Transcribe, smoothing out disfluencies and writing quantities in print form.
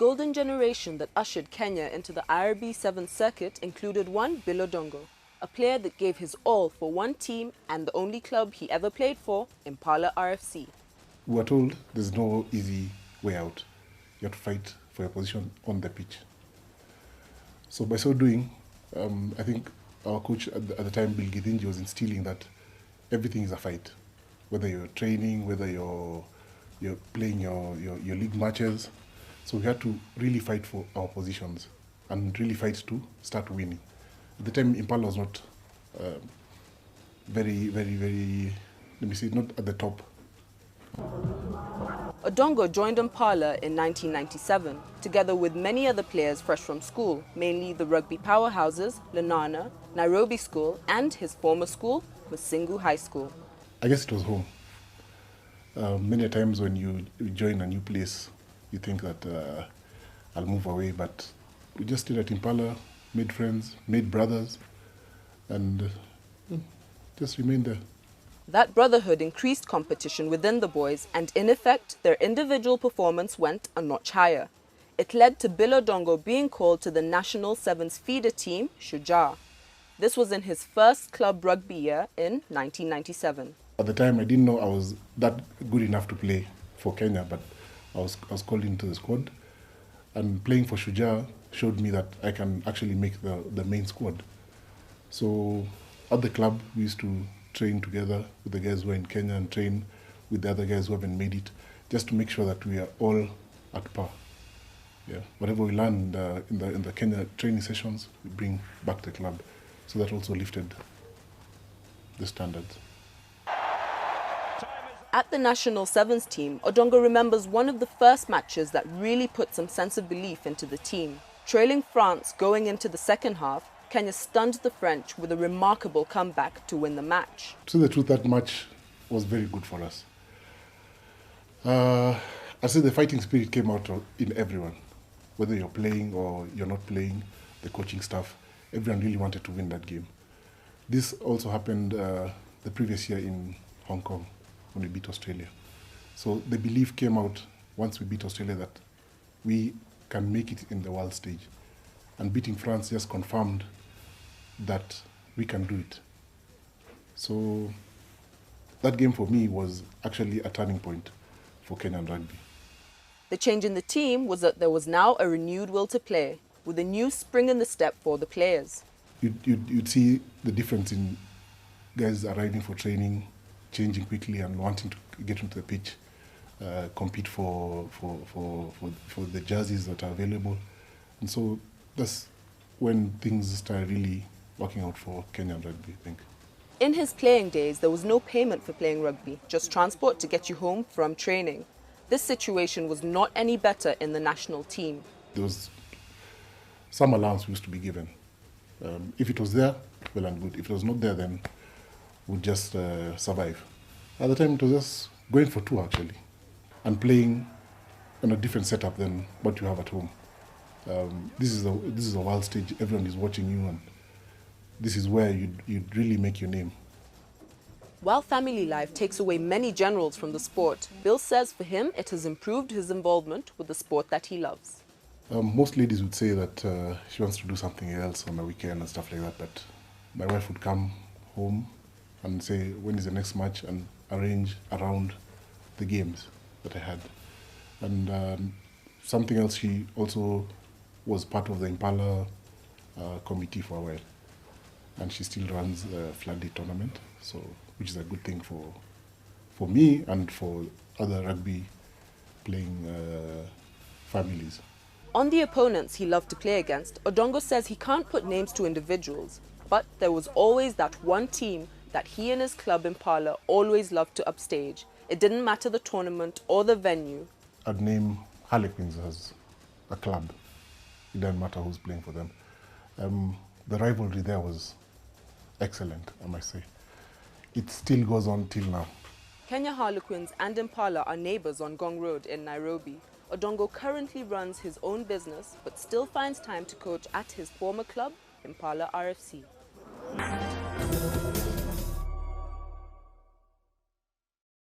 golden generation that ushered Kenya into the IRB 7th circuit included one Bill Odongo, a player that gave his all for one team and the only club he ever played for, Impala RFC. We were told there's no easy way out. You have to fight for your position on the pitch. So by so doing, I think our coach at the time, Bill Githinji, was instilling that everything is a fight. Whether you're training, whether you're playing your league matches. So we had to really fight for our positions and really fight to start winning. At the time, Impala was not very, let me say, not at the top. Odongo joined Impala in 1997, together with many other players fresh from school, mainly the rugby powerhouses, Lenana, Nairobi School, and his former school, Masingu High School. I guess it was home. Many times when you join a new place, you think that I'll move away, but we just stayed at Impala, made friends, made brothers, and just remained there. That brotherhood increased competition within the boys, and in effect, their individual performance went a notch higher. It led to Bill Odongo being called to the national sevens feeder team, Shujaa. This was in his first club rugby year in 1997. At the time, I didn't know I was that good enough to play for Kenya, but I was called into the squad. And playing for Shujaa showed me that I can actually make the main squad. So at the club, we used to train together with the guys who are in Kenya and train with the other guys who haven't made it, just to make sure that we are all at par. Yeah, whatever we learned in the Kenya training sessions, we bring back to the club. So that also lifted the standards. At the national sevens team, Odongo remembers one of the first matches that really put some sense of belief into the team. Trailing France going into the second half, Kenya stunned the French with a remarkable comeback to win the match. To tell the truth, that match was very good for us. I say the fighting spirit came out in everyone. Whether you're playing or you're not playing, the coaching staff, everyone really wanted to win that game. This also happened the previous year in Hong Kong when we beat Australia. So the belief came out once we beat Australia that we can make it in the world stage. And beating France just confirmed that we can do it. So that game for me was actually a turning point for Kenyan rugby. The change in the team was that there was now a renewed will to play, with a new spring in the step for the players. You'd see the difference in guys arriving for training, changing quickly and wanting to get into the pitch, compete for the jerseys that are available. And so that's when things started really working out for Kenyan rugby, I think. In his playing days, there was no payment for playing rugby, just transport to get you home from training. This situation was not any better in the national team. There was some allowance used to be given. If it was there, well and good. If it was not there, then we'd just survive. At the time, it was just going for two, actually, and playing on a different setup than what you have at home. This is a world stage. Everyone is watching you, and this is where you'd really make your name. While family life takes away many generals from the sport, Bill says for him it has improved his involvement with the sport that he loves. Most ladies would say that she wants to do something else on the weekend and stuff like that, but my wife would come home and say, when is the next match, and arrange around the games that I had. And something else, she also was part of the Impala committee for a while. And she still runs the Flag Day tournament, so which is a good thing for me and for other rugby playing families. On the opponents he loved to play against, Odongo says he can't put names to individuals, but there was always that one team that he and his club Impala always loved to upstage. It didn't matter the tournament or the venue. I'd name Harlequins as a club. It doesn't matter who's playing for them. The rivalry there was excellent, I must say. It still goes on till now. Kenya Harlequins and Impala are neighbours on Gong Road in Nairobi. Odongo currently runs his own business, but still finds time to coach at his former club, Impala RFC.